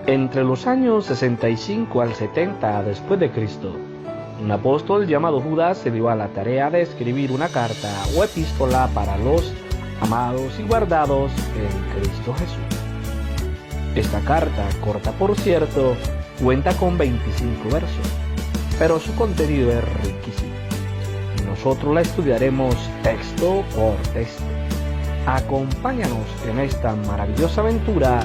Entre los años 65 al 70 después de Cristo, un apóstol llamado Judas se dio a la tarea de escribir una carta o epístola para los amados y guardados en Cristo Jesús. Esta carta, corta por cierto, cuenta con 25 versos, pero su contenido es riquísimo. Nosotros la estudiaremos texto por texto. Acompáñanos en esta maravillosa aventura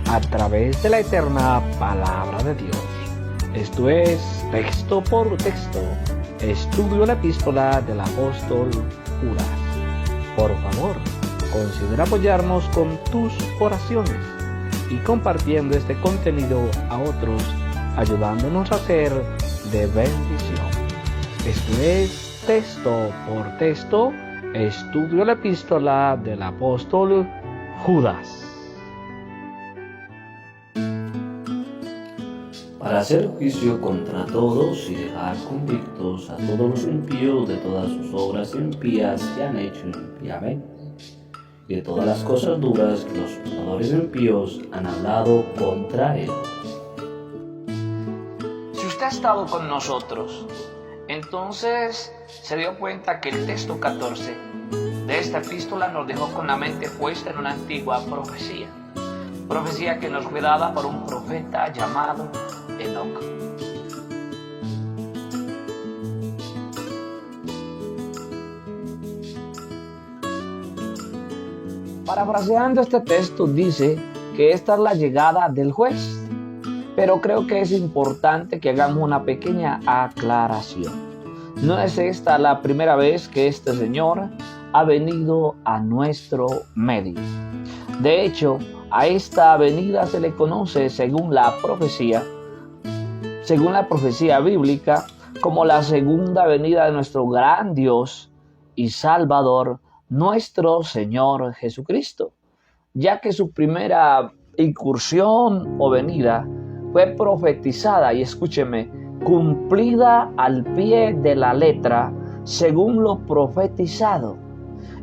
a través de la eterna palabra de Dios. Esto es texto por texto, estudio la epístola del apóstol Judas. Por favor, considera apoyarnos con tus oraciones y compartiendo este contenido a otros, ayudándonos a ser de bendición. Esto es texto por texto, estudio la epístola del apóstol Judas. Para hacer juicio contra todos y dejar convictos a todos los impíos de todas sus obras impías que han hecho impíamente, y de todas las cosas duras que los pecadores impíos han hablado contra él. Si usted ha estado con nosotros, entonces se dio cuenta que el texto 14 de esta epístola nos dejó con la mente puesta en una antigua profecía que nos fue dada por un profeta llamado Enoc. Parafraseando este texto dice que esta es la llegada del juez, pero creo que es importante que hagamos una pequeña aclaración. No es esta la primera vez que este Señor ha venido a nuestro medio. De hecho, a esta venida se le conoce según la profecía bíblica, como la segunda venida de nuestro gran Dios y Salvador, nuestro Señor Jesucristo, ya que su primera incursión o venida fue profetizada y escúcheme, cumplida al pie de la letra según lo profetizado,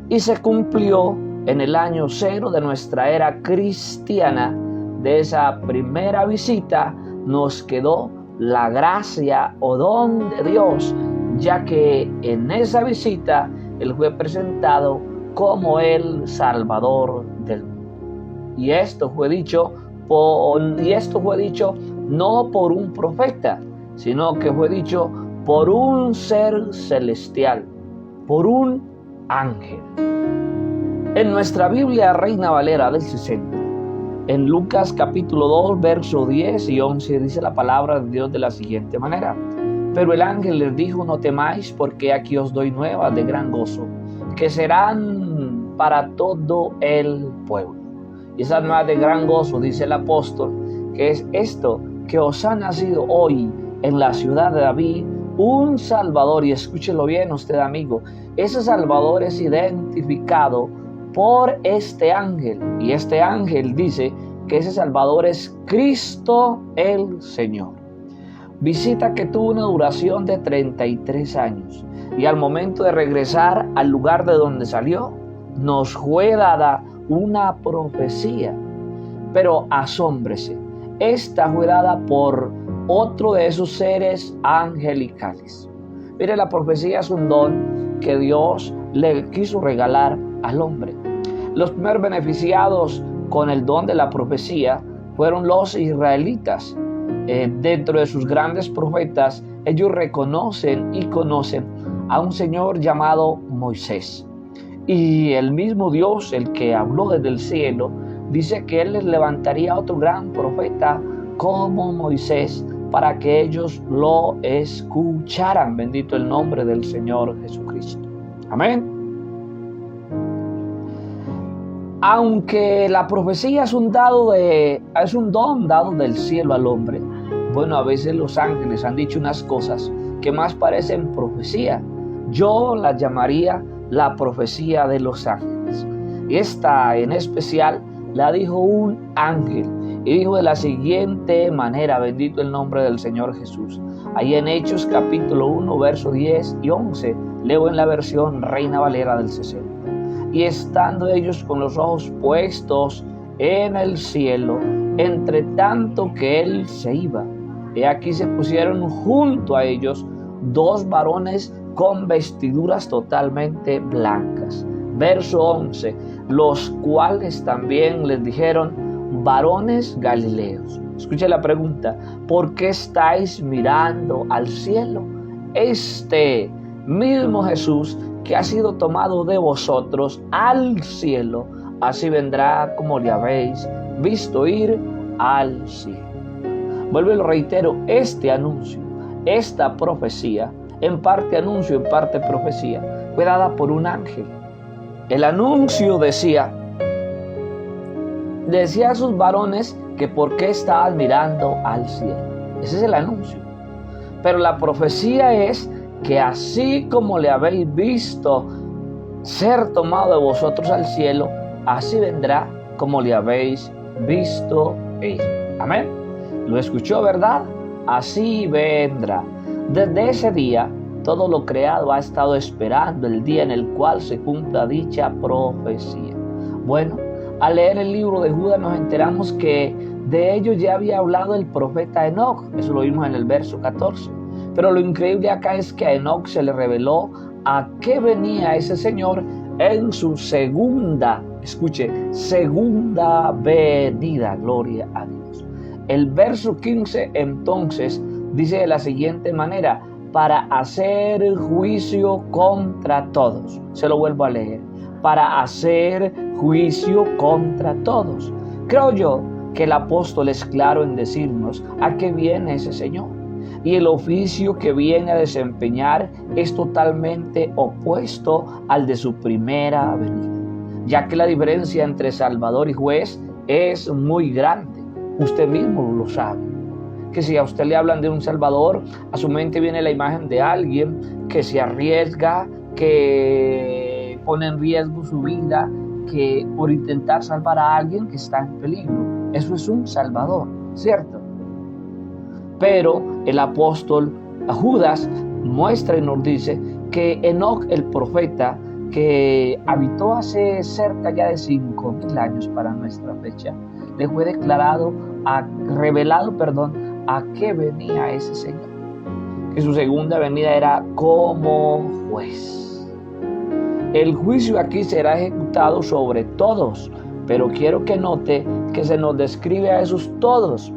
y se cumplió en el año 0 de nuestra era cristiana. De esa primera visita nos quedó la gracia o don de Dios, ya que en esa visita Él fue presentado como el Salvador del mundo. Y esto fue dicho no por un profeta, sino que fue dicho por un ser celestial, por un ángel. En nuestra Biblia Reina Valera del 60, en Lucas capítulo 2, verso 10 y 11, dice la palabra de Dios de la siguiente manera: pero el ángel les dijo: no temáis, porque aquí os doy nuevas de gran gozo, que serán para todo el pueblo. Y esas nuevas de gran gozo, dice el apóstol, que es esto, que os ha nacido hoy en la ciudad de David un Salvador. Y escúchelo bien usted, amigo, ese Salvador es identificado por este ángel, y este ángel dice que ese Salvador es Cristo el Señor. Visita que tuvo una duración de 33 años, y al momento de regresar al lugar de donde salió, nos fue dada una profecía. Pero asómbrese, esta fue dada por otro de esos seres angelicales. Mire, la profecía es un don que Dios le quiso regalar al hombre. Los primeros beneficiados con el don de la profecía fueron los israelitas. Dentro de sus grandes profetas, ellos reconocen y conocen a un señor llamado Moisés. Y el mismo Dios, el que habló desde el cielo, dice que Él les levantaría otro gran profeta como Moisés para que ellos lo escucharan. Bendito el nombre del Señor Jesucristo. Amén. Aunque la profecía es un don dado del cielo al hombre, bueno, a veces los ángeles han dicho unas cosas que más parecen profecía. Yo las llamaría la profecía de los ángeles. Y esta en especial la dijo un ángel, y dijo de la siguiente manera, bendito el nombre del Señor Jesús. Ahí en Hechos capítulo 1, verso 10 y 11, leo en la versión Reina Valera del 60. Y estando ellos con los ojos puestos en el cielo, entre tanto que él se iba, he aquí se pusieron junto a ellos dos varones con vestiduras totalmente blancas. Verso 11, los cuales también les dijeron, varones galileos. Escuche la pregunta, ¿por qué estáis mirando al cielo? Este mismo Jesús que ha sido tomado de vosotros al cielo, así vendrá como le habéis visto ir al cielo. Vuelvo y lo reitero, este anuncio, esta profecía, en parte anuncio, en parte profecía, fue dada por un ángel. El anuncio decía a sus varones que por qué estaban mirando al cielo. Ese es el anuncio. Pero la profecía es que así como le habéis visto ser tomado de vosotros al cielo, así vendrá como le habéis visto ir. Amén. Lo escuchó, ¿verdad? Así vendrá. Desde ese día, todo lo creado ha estado esperando el día en el cual se cumpla dicha profecía. Bueno, al leer el libro de Judas nos enteramos que de ello ya había hablado el profeta Enoc. Eso lo vimos en el verso 14. Pero lo increíble acá es que a Enoc se le reveló a qué venía ese Señor en su segunda, escuche, segunda venida. Gloria a Dios. El verso 15 entonces dice de la siguiente manera, para hacer juicio contra todos. Se lo vuelvo a leer. Para hacer juicio contra todos. Creo yo que el apóstol es claro en decirnos a qué viene ese Señor. Y el oficio que viene a desempeñar es totalmente opuesto al de su primera venida, ya que la diferencia entre Salvador y juez es muy grande. Usted mismo lo sabe, que si a usted le hablan de un Salvador, a su mente viene la imagen de alguien que se arriesga, que pone en riesgo su vida, que por intentar salvar a alguien que está en peligro. Eso es un Salvador, ¿cierto? Pero el apóstol Judas muestra y nos dice que Enoc, el profeta, que habitó hace cerca ya de 5,000 años para nuestra fecha, le fue revelado a qué venía ese Señor. Que su segunda venida era como juez. El juicio aquí será ejecutado sobre todos, pero quiero que note que se nos describe a esos todos.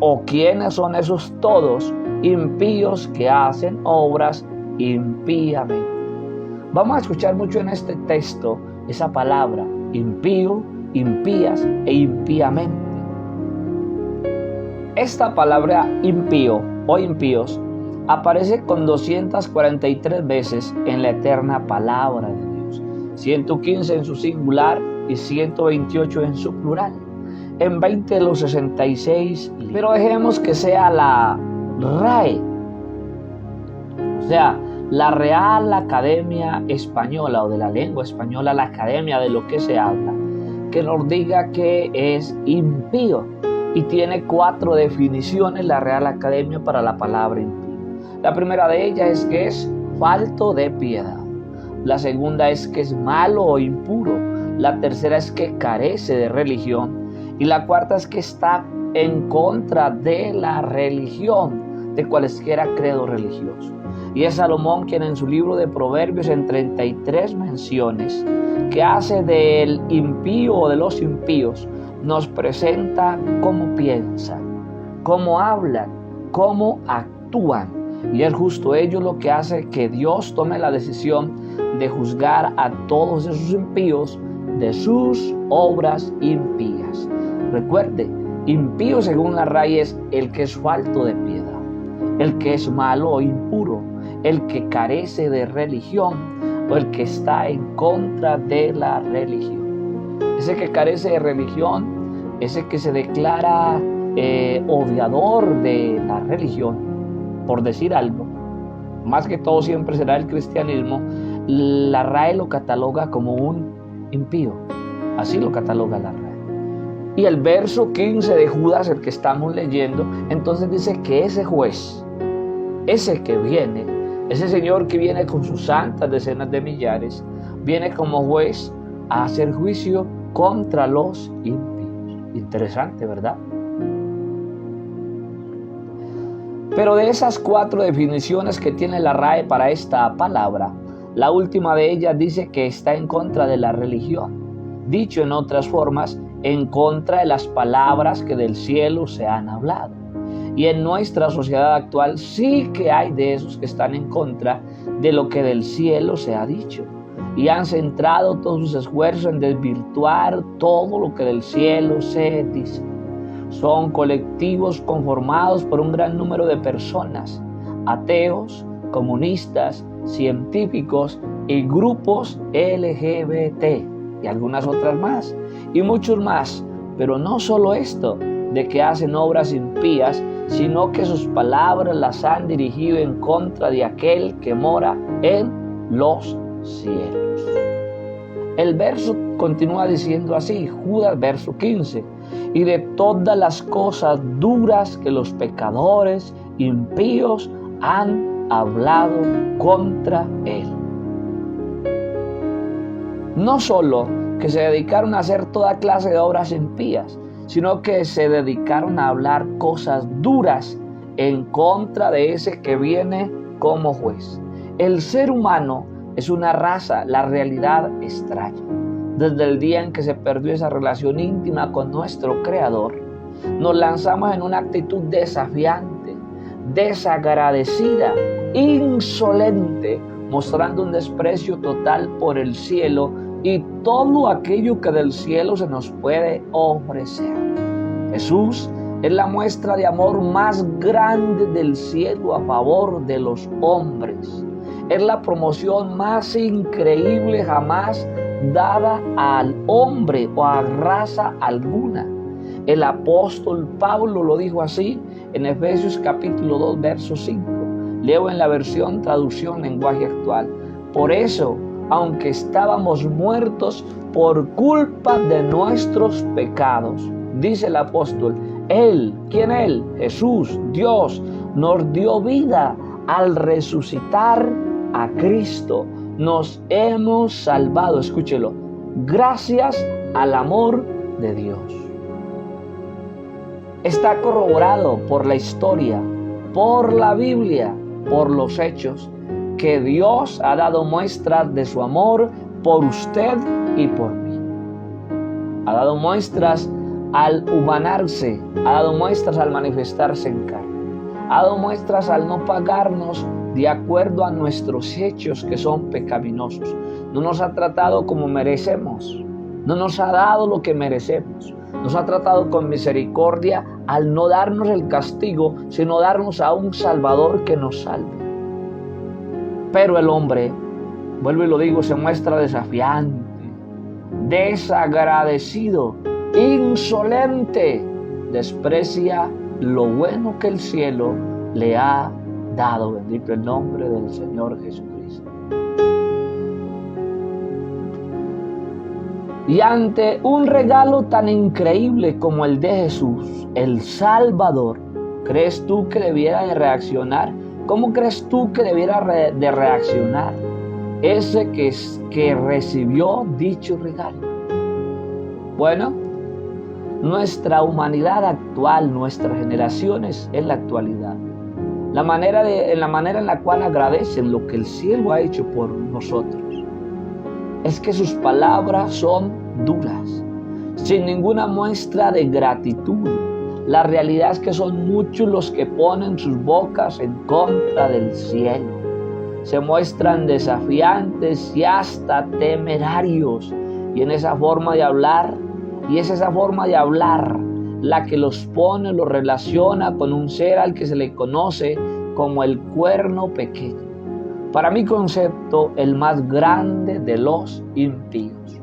¿O quiénes son esos todos impíos que hacen obras impíamente? Vamos a escuchar mucho en este texto esa palabra, impío, impías e impíamente. Esta palabra impío o impíos aparece con 243 veces en la eterna palabra de Dios. 115 en su singular y 128 en su plural. En 20 de los 66, pero dejemos que sea la RAE, o sea, la Real Academia Española o de la lengua española, la academia de lo que se habla, que nos diga que es impío. Y tiene 4 definiciones la Real Academia para la palabra impío. La primera de ellas es que es falto de piedad. La segunda es que es malo o impuro. La tercera es que carece de religión. Y la cuarta es que está en contra de la religión, de cualesquiera credo religioso. Y es Salomón quien en su libro de Proverbios, en 33 menciones que hace del impío o de los impíos, nos presenta cómo piensan, cómo hablan, cómo actúan. Y es justo ello lo que hace que Dios tome la decisión de juzgar a todos esos impíos de sus obras impías. Recuerde, impío según la RAE es el que es falto de piedad, el que es malo o impuro, el que carece de religión o el que está en contra de la religión. Ese que carece de religión, ese que se declara odiador de la religión, por decir algo, más que todo siempre será el cristianismo, la RAE lo cataloga como un impío, así lo cataloga la RAE. Y el verso 15 de Judas, el que estamos leyendo, entonces dice que ese juez, ese que viene, ese Señor que viene con sus santas decenas de millares, viene como juez a hacer juicio contra los impíos. Interesante, ¿verdad? Pero de esas 4 definiciones que tiene la RAE para esta palabra, la última de ellas dice que está en contra de la religión. Dicho en otras formas, en contra de las palabras que del cielo se han hablado. Y en nuestra sociedad actual sí que hay de esos que están en contra de lo que del cielo se ha dicho. Y han centrado todos sus esfuerzos en desvirtuar todo lo que del cielo se dice. Son colectivos conformados por un gran número de personas, ateos, comunistas, científicos y grupos LGBT y algunas otras más, y muchos más. Pero no solo esto, de que hacen obras impías, sino que sus palabras las han dirigido en contra de aquel que mora en los cielos. El verso continúa diciendo así, Judas verso 15, y de todas las cosas duras que los pecadores impíos han hablado contra él. No solo que se dedicaron a hacer toda clase de obras impías, sino que se dedicaron a hablar cosas duras en contra de ese que viene como juez. El ser humano es una raza, la realidad extraña. Desde el día en que se perdió esa relación íntima con nuestro Creador, nos lanzamos en una actitud desafiante, desagradecida, insolente, mostrando un desprecio total por el cielo y todo aquello que del cielo se nos puede ofrecer. Jesús es la muestra de amor más grande del cielo a favor de los hombres. Es la promoción más increíble jamás dada al hombre o a raza alguna. El apóstol Pablo lo dijo así en Efesios capítulo 2, verso 5. Leo en la versión traducción lenguaje actual. Por eso, aunque estábamos muertos por culpa de nuestros pecados, dice el apóstol, Él, ¿quién Él? Jesús, Dios, nos dio vida al resucitar a Cristo. Nos hemos salvado, escúchelo, gracias al amor de Dios. Está corroborado por la historia, por la Biblia, por los hechos, que Dios ha dado muestras de su amor por usted y por mí. Ha dado muestras al humanarse, ha dado muestras al manifestarse en carne, ha dado muestras al no pagarnos de acuerdo a nuestros hechos que son pecaminosos. No nos ha tratado como merecemos, no nos ha dado lo que merecemos, nos ha tratado con misericordia al no darnos el castigo, sino darnos a un Salvador que nos salve. Pero el hombre, vuelvo y lo digo, se muestra desafiante, desagradecido, insolente, desprecia lo bueno que el cielo le ha dado. Bendito el nombre del Señor Jesucristo. Y ante un regalo tan increíble como el de Jesús, el Salvador, ¿crees tú que debiera de reaccionar? ¿Cómo crees tú que debiera de reaccionar ese que recibió dicho regalo? Bueno, nuestra humanidad actual, nuestras generaciones en la actualidad, en la manera en la cual agradecen lo que el cielo ha hecho por nosotros, es que sus palabras son duras, sin ninguna muestra de gratitud. La realidad es que son muchos los que ponen sus bocas en contra del cielo. Se muestran desafiantes y hasta temerarios. Y en esa forma de hablar, y es esa forma de hablar la que los pone, los relaciona con un ser al que se le conoce como el cuerno pequeño. Para mi concepto, el más grande de los impíos.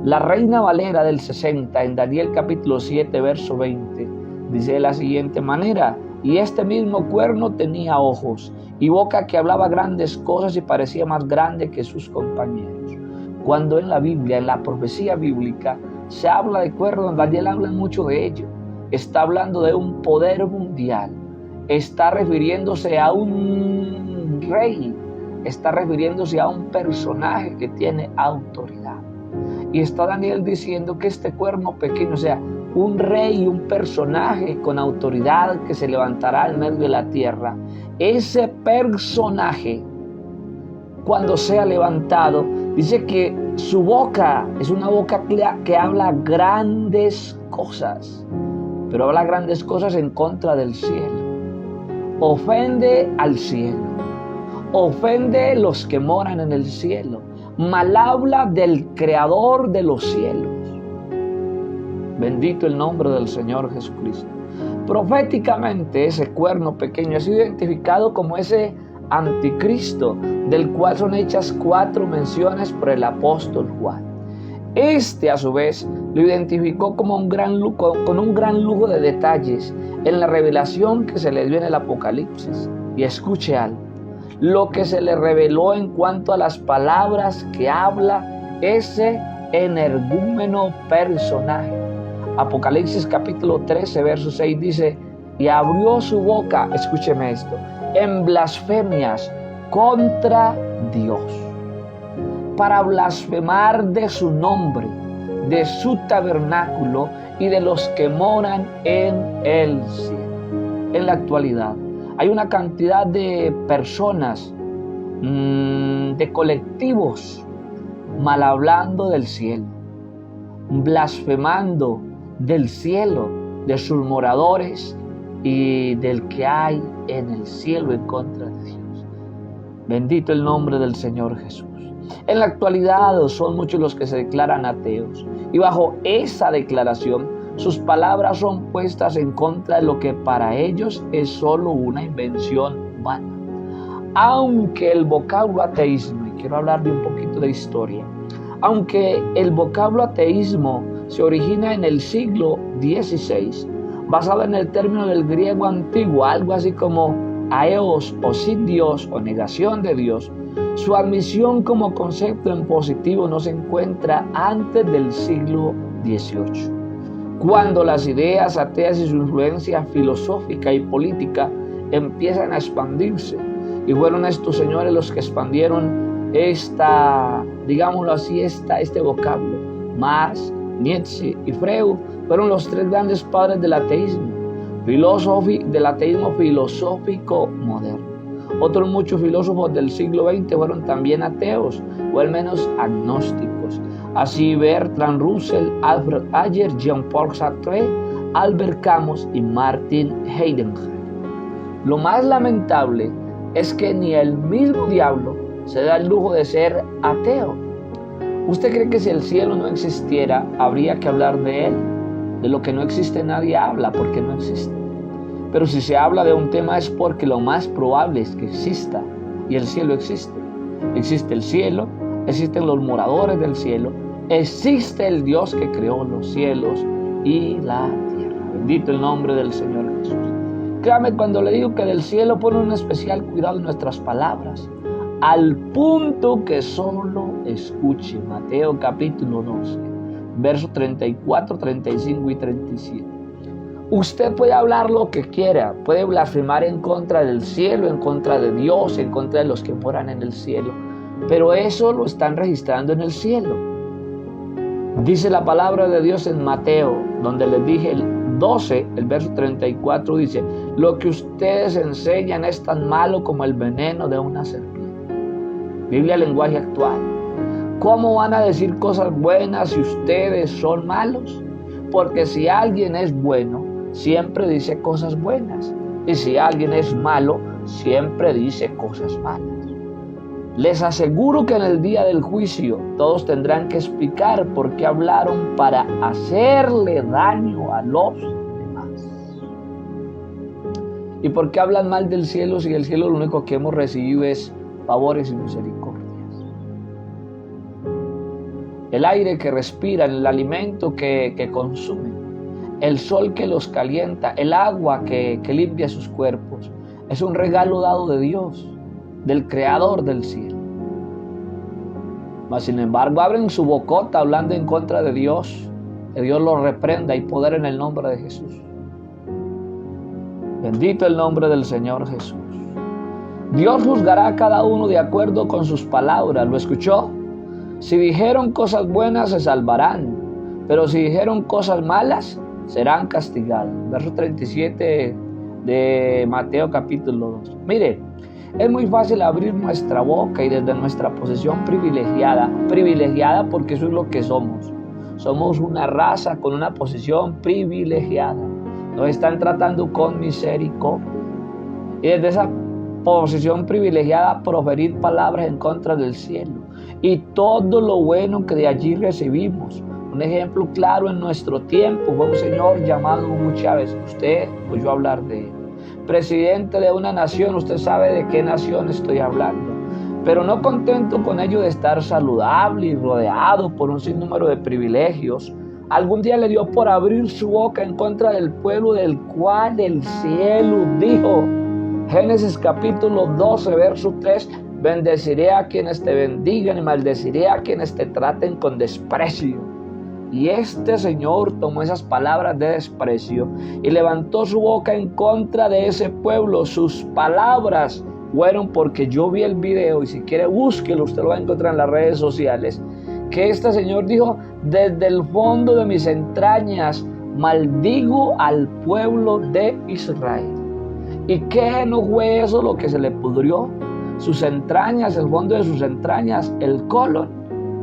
La Reina Valera del 60, en Daniel capítulo 7, verso 20, dice de la siguiente manera: y este mismo cuerno tenía ojos y boca que hablaba grandes cosas y parecía más grande que sus compañeros. Cuando en la Biblia, en la profecía bíblica, se habla de cuerno, Daniel habla mucho de ello. Está hablando de un poder mundial. Está refiriéndose a un rey. Está refiriéndose a un personaje que tiene autoridad. Y está Daniel diciendo que este cuerno pequeño, o sea, un rey, un personaje con autoridad que se levantará en medio de la tierra, ese personaje, cuando sea levantado, dice que su boca es una boca que habla grandes cosas, pero habla grandes cosas en contra del cielo. Ofende al cielo, ofende los que moran en el cielo, mal habla del creador de los cielos. Bendito el nombre del Señor Jesucristo. Proféticamente, ese cuerno pequeño ha sido identificado como ese anticristo, del cual son hechas 4 menciones por el apóstol Juan. Este, a su vez, lo identificó como con un gran lujo de detalles en la revelación que se le dio en el Apocalipsis. Y escuche algo, lo que se le reveló en cuanto a las palabras que habla ese energúmeno personaje. Apocalipsis capítulo 13, verso 6 dice: y abrió su boca, escúcheme esto, en blasfemias contra Dios, para blasfemar de su nombre, de su tabernáculo y de los que moran en el cielo. En la actualidad hay una cantidad de personas, de colectivos, mal hablando del cielo, blasfemando del cielo, de sus moradores y del que hay en el cielo en contra de Dios. Bendito el nombre del Señor Jesús. En la actualidad son muchos los que se declaran ateos, y bajo esa declaración sus palabras son puestas en contra de lo que para ellos es solo una invención humana. Aunque el vocablo ateísmo, y quiero hablar de un poquito de historia, aunque el vocablo ateísmo se origina en el siglo XVI, basado en el término del griego antiguo, algo así como aeos o sin Dios o negación de Dios, su admisión como concepto en positivo no se encuentra antes del siglo XVIII, cuando las ideas ateas y su influencia filosófica y política empiezan a expandirse. Y fueron estos señores los que expandieron digámoslo así, este vocablo. Marx, Nietzsche y Freud fueron los 3 grandes padres del ateísmo, del ateísmo filosófico moderno. Otros muchos filósofos del siglo XX fueron también ateos, o al menos agnósticos. Así Bertrand Russell, Alfred Adler, Jean-Paul Sartre, Albert Camus y Martin Heidegger. Lo más lamentable es que ni el mismo diablo se da el lujo de ser ateo. ¿Usted cree que si el cielo no existiera, habría que hablar de él? De lo que no existe nadie habla, porque no existe. Pero si se habla de un tema es porque lo más probable es que exista, y el cielo existe. Existe el cielo, existen los moradores del cielo, existe el Dios que creó los cielos y la tierra. Bendito el nombre del Señor Jesús. Créame cuando le digo que del cielo pone un especial cuidado en nuestras palabras, al punto que solo escuche Mateo capítulo 12, versos 34, 35 y 37. Usted puede hablar lo que quiera, puede blasfemar en contra del cielo, en contra de Dios, en contra de los que moran en el cielo, pero eso lo están registrando en el cielo. Dice la palabra de Dios en Mateo, donde les dije el 12, el verso 34 dice: lo que ustedes enseñan es tan malo como el veneno de una serpiente. Biblia, lenguaje actual. ¿Cómo van a decir cosas buenas si ustedes son malos? Porque si alguien es bueno, siempre dice cosas buenas. Y si alguien es malo, siempre dice cosas malas. Les aseguro que en el día del juicio todos tendrán que explicar por qué hablaron para hacerle daño a los demás. ¿Y por qué hablan mal del cielo si el cielo lo único que hemos recibido es favores y misericordias? El aire que respiran, el alimento que consumen, el sol que los calienta, el agua que limpia sus cuerpos, es un regalo dado de Dios, del Creador del cielo. Mas sin embargo abren su bocota hablando en contra de Dios Que Dios lo reprenda y poder en el nombre de Jesús. Bendito el nombre del Señor Jesús. Dios juzgará a cada uno de acuerdo con sus palabras. ¿Lo escuchó? Si dijeron cosas buenas, se salvarán. Pero si dijeron cosas malas, serán castigados. Verso 37 de Mateo capítulo 2. Mire, es muy fácil abrir nuestra boca y desde nuestra posición privilegiada porque eso es lo que somos. Somos una raza con una posición privilegiada. Nos están tratando con misericordia. Y desde esa posición privilegiada proferir palabras en contra del cielo. Y todo lo bueno que de allí recibimos. Un ejemplo claro en nuestro tiempo fue un señor llamado Hugo Chávez. Usted oyó hablar de él. Presidente de una nación, usted sabe de qué nación estoy hablando. Pero no contento con ello de estar saludable y rodeado por un sinnúmero de privilegios, algún día le dio por abrir su boca en contra del pueblo del cual el cielo dijo. Génesis capítulo 12, verso 3. Bendeciré a quienes te bendigan y maldeciré a quienes te traten con desprecio. Y este señor tomó esas palabras de desprecio y levantó su boca en contra de ese pueblo. Sus palabras fueron, porque yo vi el video y si quiere búsquelo, usted lo va a encontrar en las redes sociales, que este señor dijo: desde el fondo de mis entrañas maldigo al pueblo de Israel. ¿Y qué no fue eso lo que se le pudrió? Sus entrañas, el fondo de sus entrañas, el colon.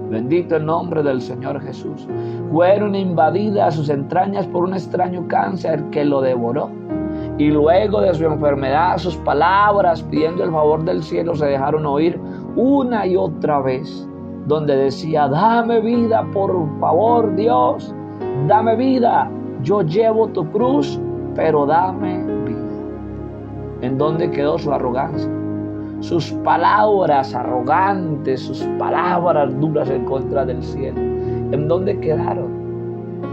Bendito el nombre del Señor Jesús. Fueron invadidas sus entrañas por un extraño cáncer que lo devoró. Y luego de su enfermedad, sus palabras pidiendo el favor del cielo se dejaron oír una y otra vez, donde decía: dame vida, por favor, Dios, dame vida. Yo llevo tu cruz, pero dame vida. ¿En dónde quedó su arrogancia? Sus palabras arrogantes, sus palabras duras en contra del cielo, ¿en dónde quedaron?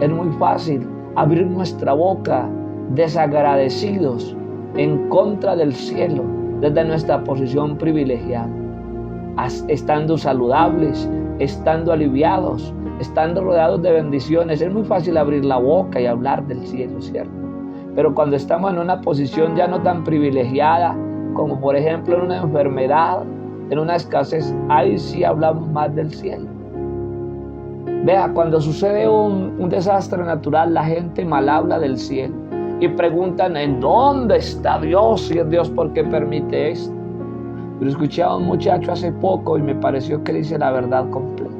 Es muy fácil abrir nuestra boca desagradecidos en contra del cielo desde nuestra posición privilegiada, estando saludables, estando aliviados, estando rodeados de bendiciones. Es muy fácil abrir la boca y hablar del cielo, ¿cierto? Pero cuando estamos en una posición ya no tan privilegiada, como por ejemplo en una enfermedad, en una escasez, ahí sí hablamos más del cielo. Vea, cuando sucede un desastre natural, la gente mal habla del cielo y preguntan: ¿en dónde está Dios? Si es Dios, ¿por qué permite esto? Pero escuché a un muchacho hace poco y me pareció que dice la verdad completa.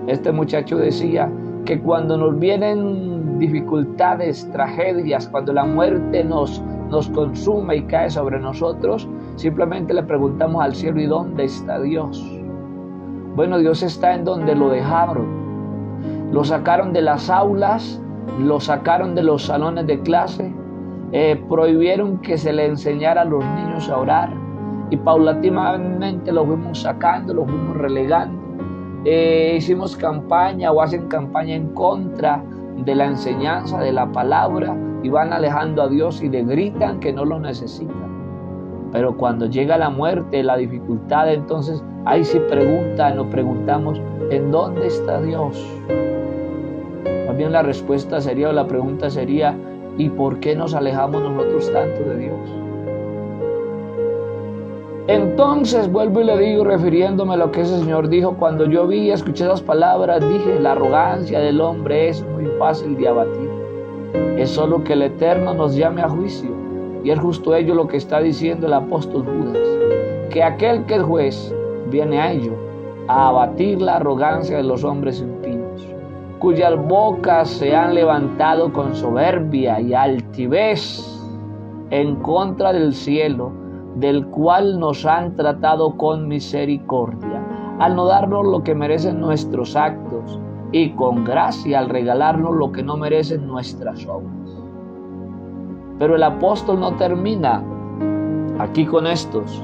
Este muchacho decía que cuando nos vienen dificultades, tragedias, cuando la muerte nos consume y cae sobre nosotros, simplemente le preguntamos al cielo: ¿y dónde está Dios? Bueno, Dios está en donde lo dejaron. Lo sacaron de las aulas, lo sacaron de los salones de clase, prohibieron que se le enseñara a los niños a orar y paulatinamente lo fuimos sacando, lo fuimos relegando. Hicimos campaña o hacen campaña en contra de la enseñanza de la palabra y van alejando a Dios y le gritan que no lo necesitan. Pero cuando llega la muerte, la dificultad, entonces ahí sí nos preguntamos: ¿en dónde está Dios? Más bien la respuesta sería, o la pregunta sería: ¿y por qué nos alejamos nosotros tanto de Dios? Entonces vuelvo y le digo, refiriéndome a lo que ese señor dijo: cuando yo vi y escuché esas palabras, dije: la arrogancia del hombre es muy fácil de abatir. Es solo que el Eterno nos llame a juicio. Y es justo ello lo que está diciendo el apóstol Judas, que aquel que es juez viene a ello, a abatir la arrogancia de los hombres impíos, cuyas bocas se han levantado con soberbia y altivez en contra del cielo, del cual nos han tratado con misericordia, al no darnos lo que merecen nuestros actos, y con gracia al regalarnos lo que no merecen nuestras obras. Pero el apóstol no termina aquí con estos,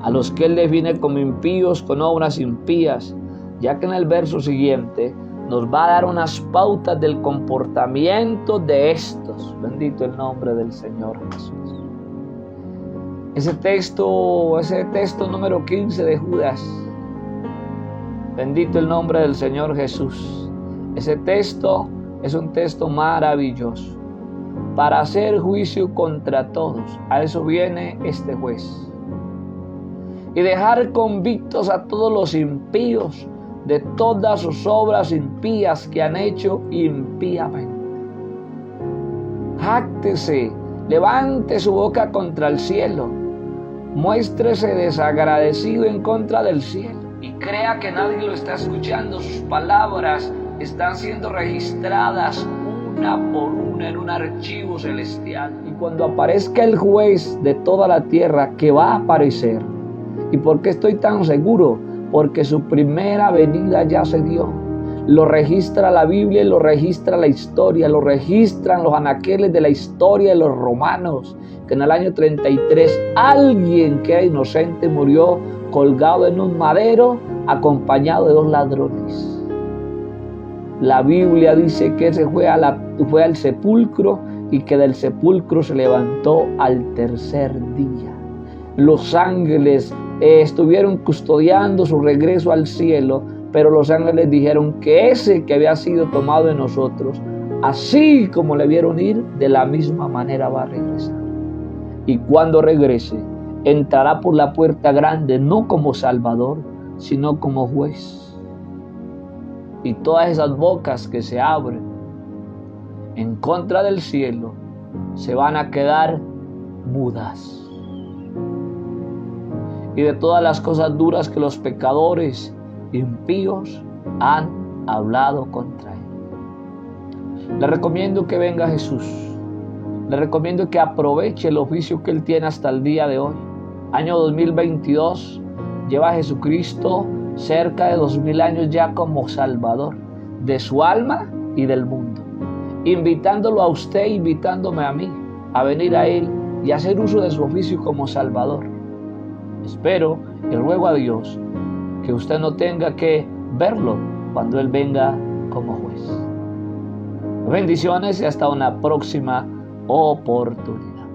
a los que él define como impíos con obras impías, ya que en el verso siguiente nos va a dar unas pautas del comportamiento de estos. Bendito el nombre del Señor Jesús. Ese texto número 15 de Judas. Bendito el nombre del Señor Jesús. Ese texto Es un texto maravilloso. Para hacer juicio contra todos. A eso viene este juez. Y dejar convictos a todos los impíos de todas sus obras impías que han hecho impíamente. Jáctese, levante su boca contra el cielo, muéstrese desagradecido en contra del cielo y crea que nadie lo está escuchando. Sus palabras están siendo registradas una por una en un archivo celestial. Y cuando aparezca el juez de toda la tierra, que va a aparecer, ¿y por qué estoy tan seguro? Porque su primera venida ya se dio. Lo registra la Biblia y lo registra la historia, lo registran los anaqueles de la historia de los romanos, que en el año 33 alguien que era inocente murió colgado en un madero acompañado de 2 ladrones. La Biblia dice que ese fue al sepulcro y que del sepulcro se levantó al tercer día. Los ángeles estuvieron custodiando su regreso al cielo, pero los ángeles dijeron que ese que había sido tomado de nosotros, así como le vieron ir, de la misma manera va a regresar. Y cuando regrese, entrará por la puerta grande, no como Salvador, sino como juez. Y todas esas bocas que se abren en contra del cielo se van a quedar mudas. Y de todas las cosas duras que los pecadores impíos han hablado contra él. Le recomiendo que venga Jesús. Le recomiendo que aproveche el oficio que él tiene hasta el día de hoy. Año 2022, lleva a Jesucristo cerca de 2000 años ya como Salvador de su alma y del mundo. Invitándolo a usted, invitándome a mí, a venir a él y hacer uso de su oficio como Salvador. Espero y ruego a Dios que usted no tenga que verlo cuando Él venga como juez. Bendiciones y hasta una próxima oportunidad.